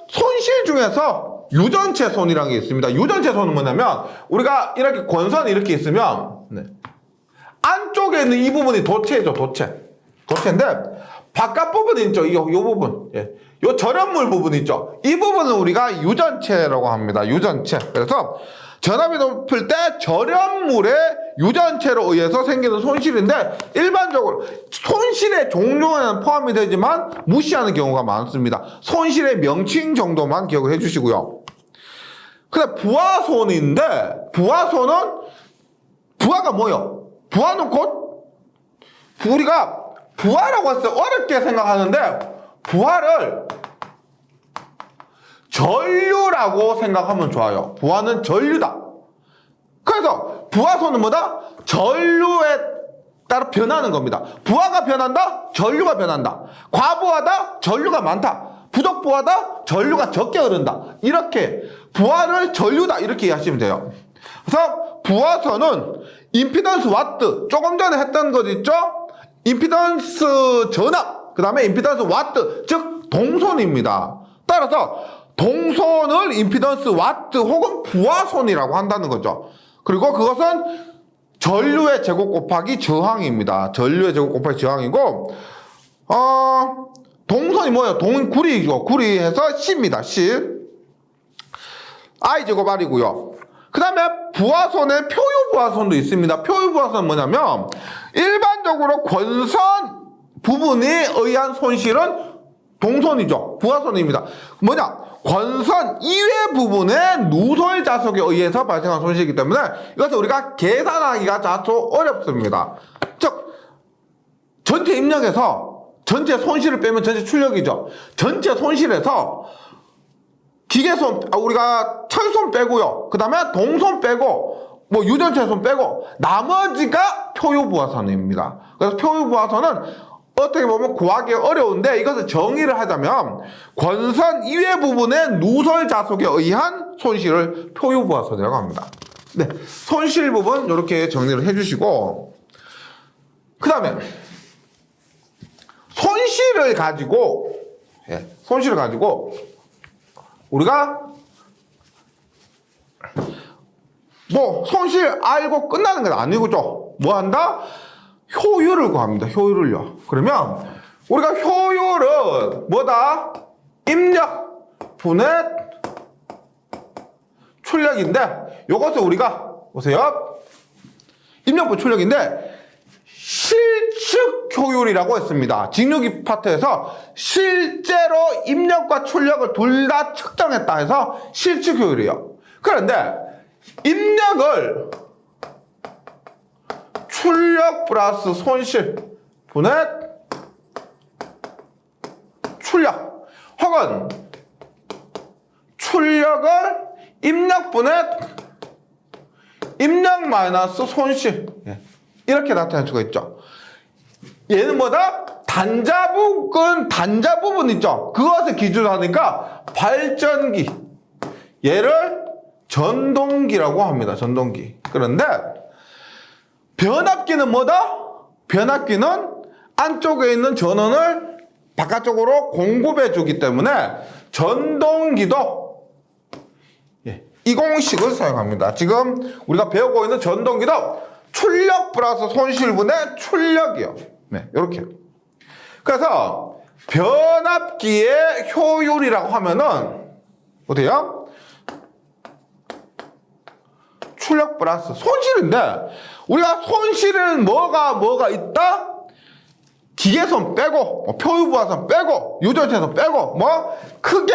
손실 중에서 유전체 손이라는 게 있습니다. 유전체 손은 뭐냐면 우리가 이렇게 권선이 이렇게 있으면 안쪽에 있는 이 부분이 도체죠. 도체인데 바깥 부분이 있죠. 이 부분. 요 절연물 부분 있죠. 이 부분은 우리가 유전체라고 합니다. 유전체. 그래서 전압이 높을 때 절연물의 유전체로 의해서 생기는 손실인데 일반적으로 손실의 종류에는 포함이 되지만 무시하는 경우가 많습니다. 손실의 명칭 정도만 기억을 해주시고요. 근데 부하손인데 부하가 뭐예요? 부하는 곧 우리가 부하라고 해서 어렵게 생각하는데 부하를 전류라고 생각하면 좋아요. 부하는 전류다. 그래서 부하선은 뭐다? 전류에 따라 변하는 겁니다. 부하가 변한다? 전류가 변한다. 과부하다? 전류가 많다. 부족부하다? 전류가 적게 흐른다. 이렇게 부하를 전류다 이렇게 이해하시면 돼요. 그래서 부하선은 임피던스 와트 조금 전에 했던 것 있죠? 임피던스 전압 그 다음에 임피던스 와트 즉 동손입니다. 따라서 동손을 임피던스 와트 혹은 부하손이라고 한다는 거죠. 그리고 그것은 전류의 제곱 곱하기 저항입니다. 전류의 제곱 곱하기 저항이고 동선이 뭐예요? 구리죠. 구리해서 C입니다. C. I 제곱 R이고요. 그 다음에 부하선에 표유 부하선도 있습니다. 표유 부하선은 뭐냐면 일반적으로 권선 부분에 의한 손실은 동선이죠. 부하선입니다. 뭐냐? 권선 이외 부분의 누설 자석에 의해서 발생한 손실이기 때문에 이것을 우리가 계산하기가 다소 어렵습니다. 즉 전체 입력에서 전체 손실을 빼면 전체 출력이죠. 전체 손실에서 기계손 우리가 철손 빼고요. 그 다음에 동손 빼고 뭐 유전체손 빼고 나머지가 표유부하선입니다. 그래서 표유부하선은 어떻게 보면 구하기 어려운데 이것을 정의를 하자면 권선 이외 부분의 누설 자속에 의한 손실을 표유부하선이라고 합니다. 네, 손실 부분 이렇게 정리를 해주시고, 그 다음에 손실을 가지고 우리가 뭐 손실 알고 끝나는 건 아니고죠. 뭐 한다? 효율을 구합니다. 효율을요. 그러면 우리가 효율은 뭐다? 입력 분의 출력인데, 요것을 우리가 보세요. 입력분 출력인데 실측 효율이라고 했습니다. 직류기 파트에서 실제로 입력과 출력을 둘 다 측정했다 해서 실측 효율이에요. 그런데 입력을 출력 플러스 손실 분의 출력, 혹은 출력을 입력 분의 입력 마이너스 손실, 이렇게 나타낼 수가 있죠. 얘는 뭐다? 단자 부분 있죠. 그것을 기준으로 하니까 발전기, 얘를 전동기라고 합니다. 전동기. 그런데 변압기는 뭐다? 변압기는 안쪽에 있는 전원을 바깥쪽으로 공급해 주기 때문에 전동기도 이 공식을 사용합니다. 지금 우리가 배우고 있는 전동기도 출력 플러스 손실분의 출력이요. 네, 이렇게. 그래서 변압기의 효율이라고 하면은 어때요? 출력 플러스 손실인데, 우리가 손실은 뭐가 있다? 기계손 빼고, 표유부하선 빼고, 유전체손 빼고, 크게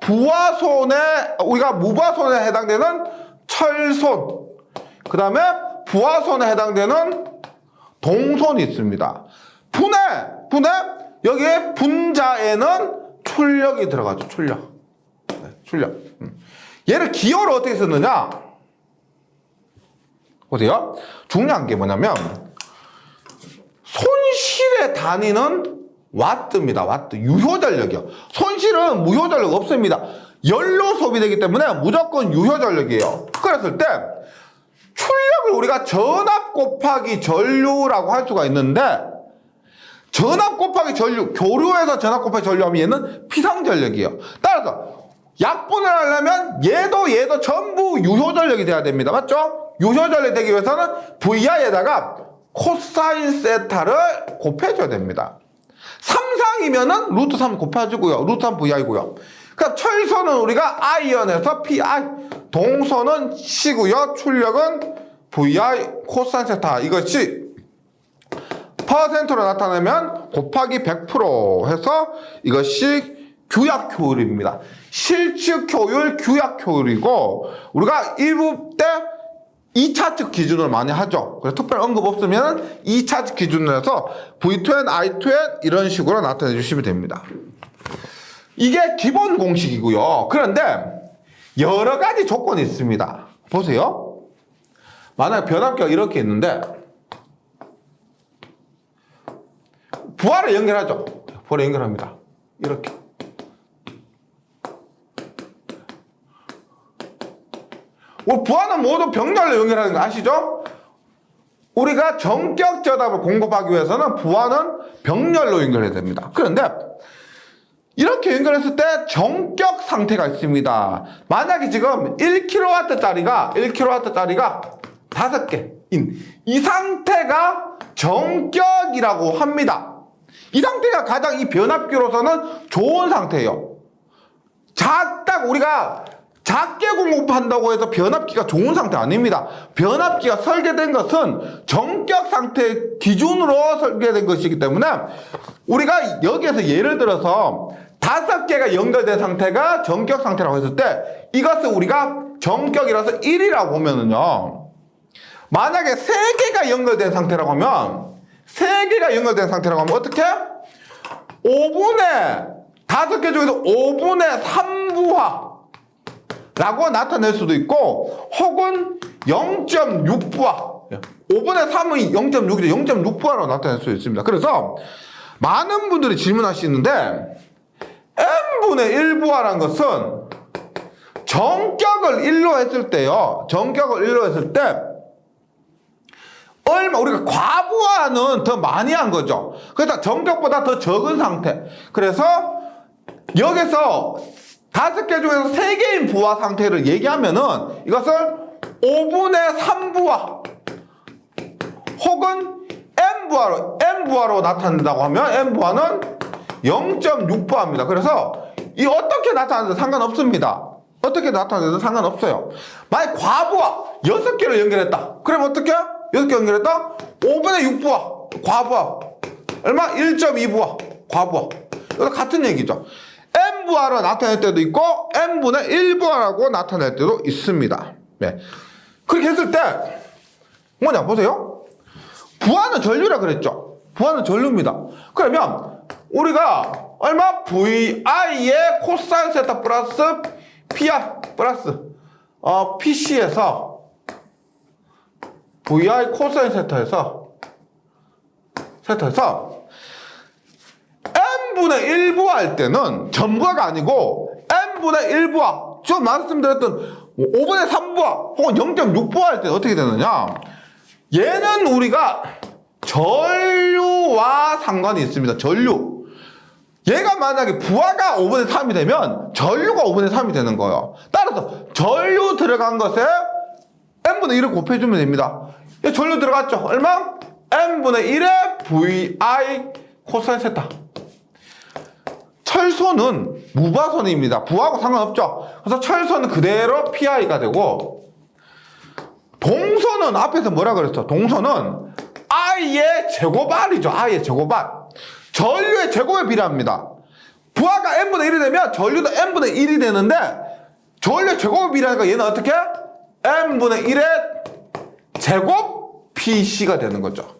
부하손에, 우리가 무부하손에 해당되는 철손, 그 다음에 부하손에 해당되는 동손이 있습니다. 분해, 여기에 분자에는 출력이 들어가죠. 출력. 네, 출력. 얘를 기호를 어떻게 썼느냐? 보세요. 중요한 게 뭐냐면, 손실의 단위는 와트입니다. 와트. 유효전력이요. 손실은 무효전력 없습니다. 열로 소비되기 때문에 무조건 유효전력이에요. 그랬을 때 출력을 우리가 전압 곱하기 전류라고 할 수가 있는데, 전압 곱하기 전류, 교류에서 전압 곱하기 전류하면 얘는 피상전력이에요. 따라서 약분을 하려면 얘도 전부 유효전력이 돼야 됩니다. 맞죠? 유효전력이 되기 위해서는 VI에다가 코사인 세타를 곱해줘야 됩니다. 3상이면은 루트 3 곱해주고요. 루트 3 VI고요. 그러니까 철선은 우리가 I연에서 PI, 동선은 C고요. 출력은 VI 코사인 세타. 이것이 퍼센트로 나타내면 곱하기 100% 해서 이것이 규약 효율입니다. 실측 효율, 규약 효율이고, 우리가 1부 때 2차측 기준을 많이 하죠. 그래서 특별 언급 없으면 2차측 기준으로 해서 V2N, I2N 이런 식으로 나타내 주시면 됩니다. 이게 기본 공식이고요. 그런데 여러 가지 조건이 있습니다. 보세요. 만약에 변압기가 이렇게 있는데 부하를 연결하죠. 부하를 연결합니다. 이렇게. 부하는 모두 병렬로 연결하는 거 아시죠? 우리가 전격 전압을 공급하기 위해서는 부하는 병렬로 연결해야 됩니다. 그런데 이렇게 연결했을 때 정격 상태가 있습니다. 만약에 지금 1kW짜리가 5개인 이 상태가 정격이라고 합니다. 이 상태가 가장 이 변압기로서는 좋은 상태예요. 딱 우리가 작게 공급한다고 해서 변압기가 좋은 상태 아닙니다. 변압기가 설계된 것은 정격 상태 기준으로 설계된 것이기 때문에 우리가 여기에서 예를 들어서 5개가 연결된 상태가 정격 상태라고 했을 때 이것을 우리가 정격이라서 1이라고 보면은요, 만약에 3개가 연결된 상태라고 하면 3개가 연결된 상태라고 하면 어떻게? 5개 중에서 5분의 3부하 라고 나타낼 수도 있고, 혹은 0.6부하, 5분의 3은 0.6이죠. 0.6부하로 나타낼 수 있습니다. 그래서 많은 분들이 질문하시는데, n분의 1부하라는 것은 전격을 1로 했을 때요. 전격을 1로 했을 때 얼마 우리가 과부하는 더 많이 한 거죠. 그래서 전격보다 더 적은 상태. 그래서 여기서 5개 중에서 3개인 부하 상태를 얘기하면은 이것을 5분의 3부하 혹은 N부하로 나타낸다고 하면 N부하는 0.6부하입니다. 그래서 이 어떻게 나타나도 상관없습니다. 어떻게 나타내도 상관없어요. 만약 과부하 6개를 연결했다. 그럼 어떻게? 6개 연결했다? 5분의 6부하 과부하 얼마? 1.2부하 과부하. 이거 같은 얘기죠. N부하로 나타낼 때도 있고 N분의 1부하라고 나타낼 때도 있습니다. 네. 그렇게 했을 때 뭐냐 보세요. 부하는 전류라 그랬죠. 부하는 전류입니다. 그러면 우리가 얼마? VI의 코사인 세타 플러스 PR 플러스 PC에서 VI 코사인 세타에서 N분의 1부하 할 때는 전부하가 아니고 N분의 1부하 좀 말씀드렸던 5분의 3부하 혹은 0.6부하 할 때는 어떻게 되느냐, 얘는 우리가 전류와 상관이 있습니다. 전류. 얘가 만약에 부하가 5분의 3이 되면 전류가 5분의 3이 되는 거예요. 따라서 전류 들어간 것에 N분의 1을 곱해주면 됩니다. 얘 전류 들어갔죠? 얼마? N분의 1에 VI 코사인 세타. 철소는 무부하선입니다. 부하하고 상관없죠? 그래서 철소는 그대로 PI가 되고, 동소는 앞에서 뭐라 그랬어? 동소는 I의 제곱 R이죠. I의 제곱 R. 전류의 제곱에 비례합니다. 부하가 N분의 1이 되면 전류도 N분의 1이 되는데 전류의 제곱에 비례하니까 얘는 어떻게? N분의 1의 제곱 PC가 되는 거죠.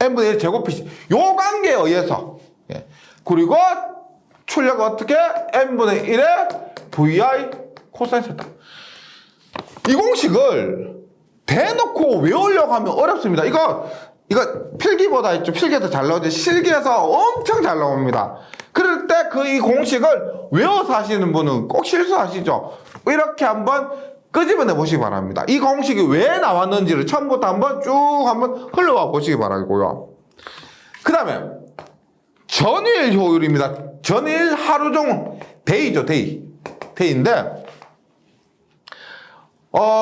N분의 1 제곱 PC. 요 관계에 의해서. 예. 그리고 출력은 어떻게? N분의 1의 VI 코사인 세타. 이 공식을 대놓고 외우려고 하면 어렵습니다. 이거 필기보다 있죠. 필기에서 잘 나오죠. 실기에서 엄청 잘 나옵니다. 그럴 때 이 공식을 외워서 하시는 분은 꼭 실수하시죠. 이렇게 한번 끄집어내 보시기 바랍니다. 이 공식이 왜 나왔는지를 처음부터 한번 흘러와 보시기 바라고요. 그 다음에 전일 효율입니다. 전일 하루종 데이죠. 데이인데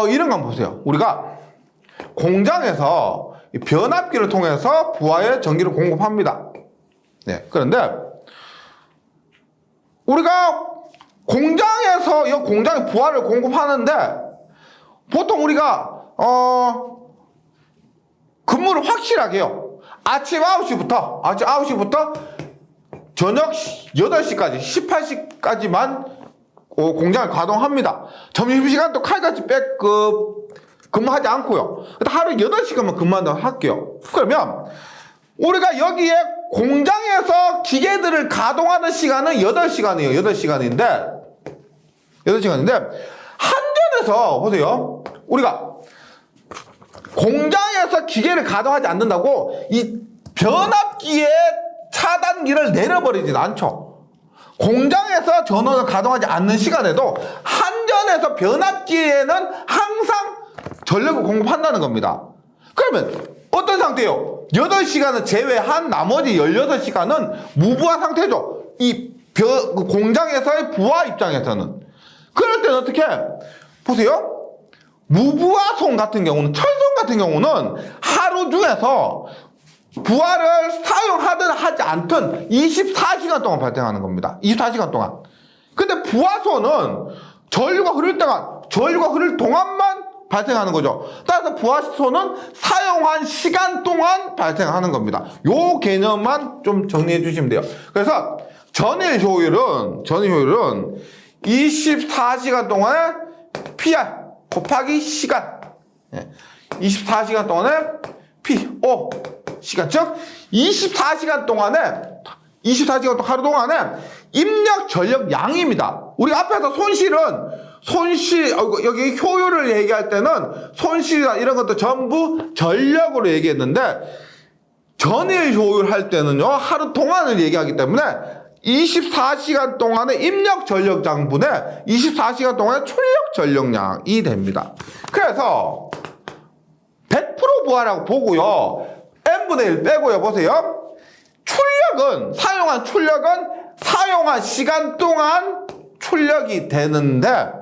이런 거 한번 보세요. 우리가 공장에서 변압기를 통해서 부하에 전기를 공급합니다. 네. 그런데 우리가 공장에서 이 공장에 부하를 공급하는데 보통 우리가 근무를 확실하게 해요. 아침 9시부터 저녁 8시까지 18시까지만 공장을 가동합니다. 점심시간도 칼같이 근무하지 않고요. 하루 8시간만 근무한다고 할게요. 그러면 우리가 여기에 공장에서 기계들을 가동하는 시간은 8시간이에요. 8시간인데 한전에서 보세요. 우리가 공장에서 기계를 가동하지 않는다고 이 변압기의 차단기를 내려버리진 않죠. 공장에서 전원을 가동하지 않는 시간에도 한전에서 변압기에는 항상 전력을 공급한다는 겁니다. 그러면 어떤 상태예요? 8시간을 제외한 나머지 16시간은 무부하 상태죠. 공장에서의 부하 입장에서는. 그럴 때는 어떻게? 보세요. 무부하손 같은 경우는, 철손 같은 경우는 하루 중에서 부하를 사용하든 하지 않든 24시간 동안 발생하는 겁니다. 24시간 동안. 근데 부하손은 전류가 흐를 동안만 발생하는 거죠. 따라서 부하손은 사용한 시간 동안 발생하는 겁니다. 요 개념만 좀 정리해 주시면 돼요. 그래서 전일 효율은 24시간 동안에 PR 곱하기 시간. 24시간 동안에 PO 시간. 즉 24시간 동안 하루 동안에 입력 전력 양입니다. 우리 앞에서 여기 효율을 얘기할 때는 손실이나 이런 것도 전부 전력으로 얘기했는데 전일 효율 할 때는요, 하루 동안을 얘기하기 때문에 24시간 동안의 입력 전력장분의 24시간 동안의 출력 전력량이 됩니다. 그래서 100% 부하라고 보고요. n분의 1 빼고요. 보세요. 사용한 출력은 사용한 시간 동안 출력이 되는데,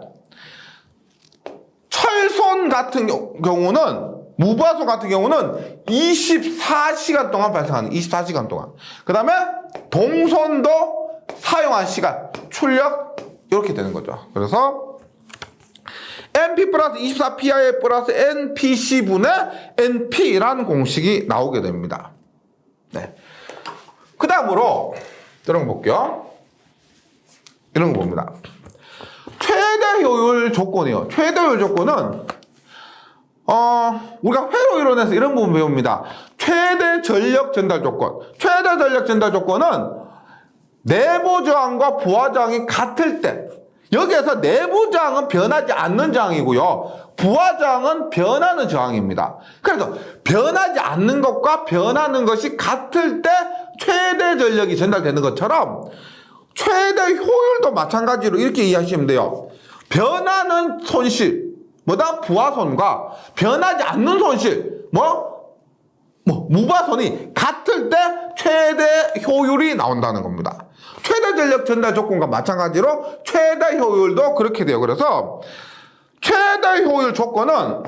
철손 같은 경우는, 무부하손 같은 경우는 24시간 동안 발생하는, 24시간 동안. 그 다음에 동손도 사용한 시간, 출력, 이렇게 되는 거죠. 그래서 NP 플러스 24PI 플러스 NPC분의 NP라는 공식이 나오게 됩니다. 네. 그 다음으로 이런 거 볼게요. 이런 거 봅니다. 최대 효율 조건이요. 최대 효율 조건은 우리가 회로 이론에서 이런 부분 배웁니다. 최대 전력 전달 조건. 최대 전력 전달 조건은 내부 저항과 부하 저항이 같을 때, 여기에서 내부 저항은 변하지 않는 저항이고요. 부하 저항은 변하는 저항입니다. 그래서 변하지 않는 것과 변하는 것이 같을 때 최대 전력이 전달되는 것처럼 최대 효율도 마찬가지로 이렇게 이해하시면 돼요. 변하는 손실, 뭐다? 부하손과 변하지 않는 손실, 무부하손이 같을 때 최대 효율이 나온다는 겁니다. 최대 전력 전달 조건과 마찬가지로 최대 효율도 그렇게 돼요. 그래서 최대 효율 조건은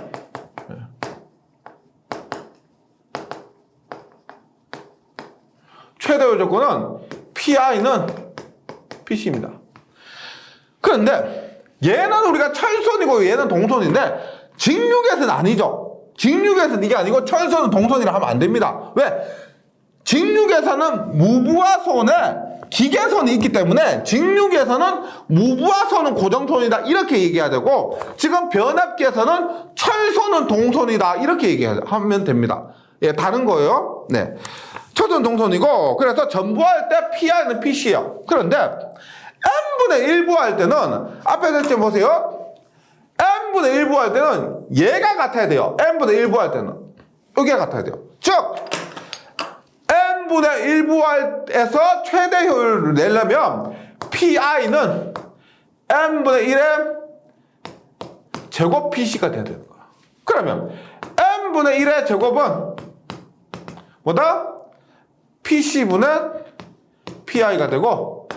최대 효율 조건은 PI는 PC입니다. 그런데 얘는 우리가 철손이고 얘는 동손인데 직육에서는 아니죠. 직육에서는 이게 아니고 철손은 동손이라 하면 안 됩니다. 왜? 직육에서는 무부하손에 기계선이 있기 때문에 직육에서는 무부하손은 고정손이다 이렇게 얘기해야 되고, 지금 변압기에서는 철손은 동손이다 이렇게 얘기하면 됩니다. 예, 다른 거예요. 네, 철손 동손이고, 그래서 전부할 때 PI는 PC예요. 그런데 n분의 1 부할 때는 앞에 됐지 보세요. n분의 1 부할 때는 얘가 같아야 돼요. n분의 1 부할 때는 여기가 같아야 돼요. 즉 n분의 1 부할에서 최대 효율을 내려면 PI는 n분의 1의 제곱 PC가 돼야 되는 거야. 그러면 n분의 1의 제곱은 뭐다? PC분의 PI가 되고,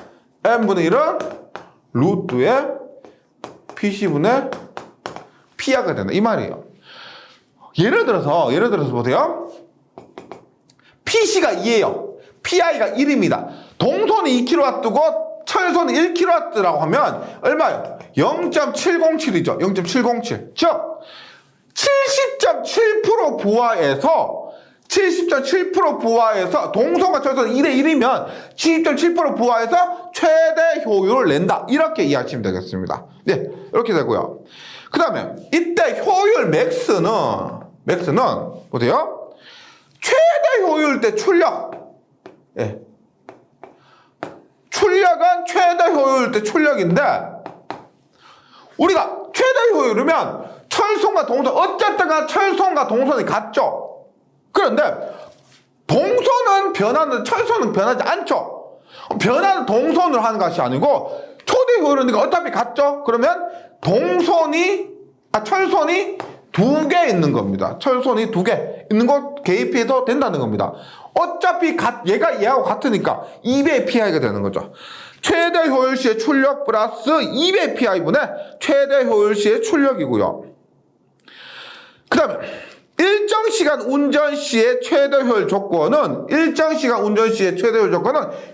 n분의 1은 루트의 PC분의 PI가 된다 이 말이에요. 예를 들어서 보세요. PC가 2예요. PI가 1입니다. 동손이 2kW고 철손이 1kW라고 하면 얼마예요? 0.707이죠. 0.707. 즉 70.7% 부하에서 70.7% 부하에서 동손과 철손이 1대 1이면 70.7% 부하에서 최대 효율을 낸다. 이렇게 이해하시면 되겠습니다. 네, 이렇게 되고요. 그 다음에 이때 효율 맥스는 보세요. 최대 효율 때 출력. 예. 출력은 최대 효율 때 출력인데, 우리가 최대 효율이면 철손과 동손, 어쨌든 철손과 동손이 같죠. 그런데 동손은 변하는, 철손은 변하지 않죠. 변하는 동손으로 하는 것이 아니고 초대 효율이니까 어차피 같죠. 그러면 철손이 2개 있는 겁니다. 철손이 2개 있는 거 개입해도 된다는 겁니다. 어차피 얘하고 같으니까 2배의 PI가 되는 거죠. 최대 효율 시의 출력 플러스 2배의 PI분의 최대 효율 시의 출력이고요. 그 다음에 일정 시간 운전 시의 최대 효율 조건은,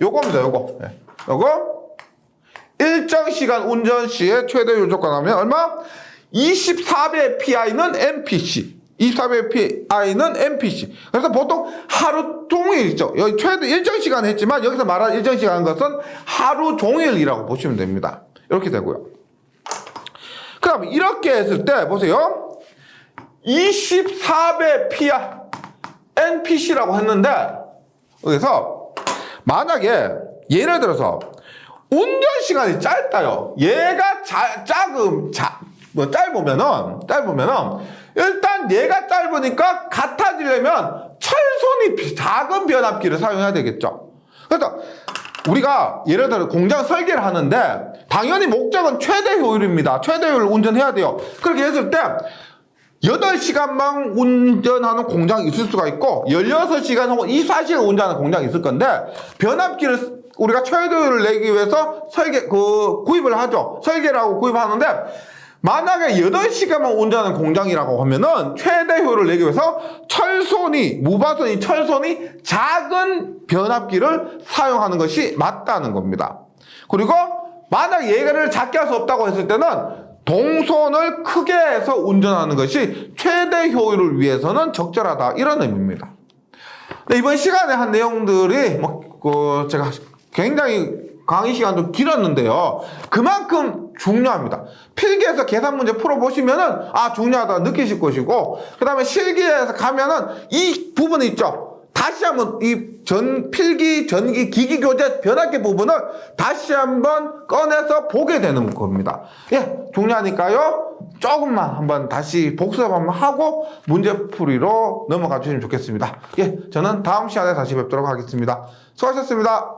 요겁니다. 요거 일정 시간 운전 시의 최대 효율 조건 하면 얼마? 24배의 PI는 NPC. 24배의 PI는 NPC. 그래서 보통 하루 종일 있죠. 여기 최대 일정 시간 했지만 여기서 말하는 일정 시간 것은 하루 종일이라고 보시면 됩니다. 이렇게 되고요. 그 다음에 이렇게 했을 때 보세요. 24배 PI NPC라고 했는데, 여기서 만약에 예를 들어서 운전 시간이 짧다요. 얘가 짧으면은 일단 얘가 짧으니까 같아지려면 철손이 작은 변압기를 사용해야 되겠죠. 그래서 우리가 예를 들어 공장 설계를 하는데 당연히 목적은 최대 효율입니다. 최대 효율을 운전해야 돼요. 그렇게 했을 때 8시간만 운전하는 공장이 있을 수가 있고 16시간 혹은 24시간 운전하는 공장이 있을 건데 변압기를 우리가 최대 효율을 내기 위해서 구입을 하죠. 설계를 하고 구입하는데 만약에 8시간만 운전하는 공장이라고 하면은 최대 효율을 내기 위해서 무바선이 철선이 작은 변압기를 사용하는 것이 맞다는 겁니다. 그리고 만약 얘를 작게 할 수 없다고 했을 때는 동선을 크게 해서 운전하는 것이 최대 효율을 위해서는 적절하다 이런 의미입니다. 네, 이번 시간에 한 내용들이 제가 굉장히 강의 시간도 길었는데요. 그만큼 중요합니다. 필기에서 계산 문제 풀어보시면은 중요하다 느끼실 것이고 그 다음에 실기에서 가면은 이 부분이 있죠. 다시 한번 이 필기, 전기, 기기 교재 변압기 부분을 다시 한번 꺼내서 보게 되는 겁니다. 예, 중요하니까요. 조금만 한번 다시 복습 한번 하고 문제풀이로 넘어가 주시면 좋겠습니다. 예, 저는 다음 시간에 다시 뵙도록 하겠습니다. 수고하셨습니다.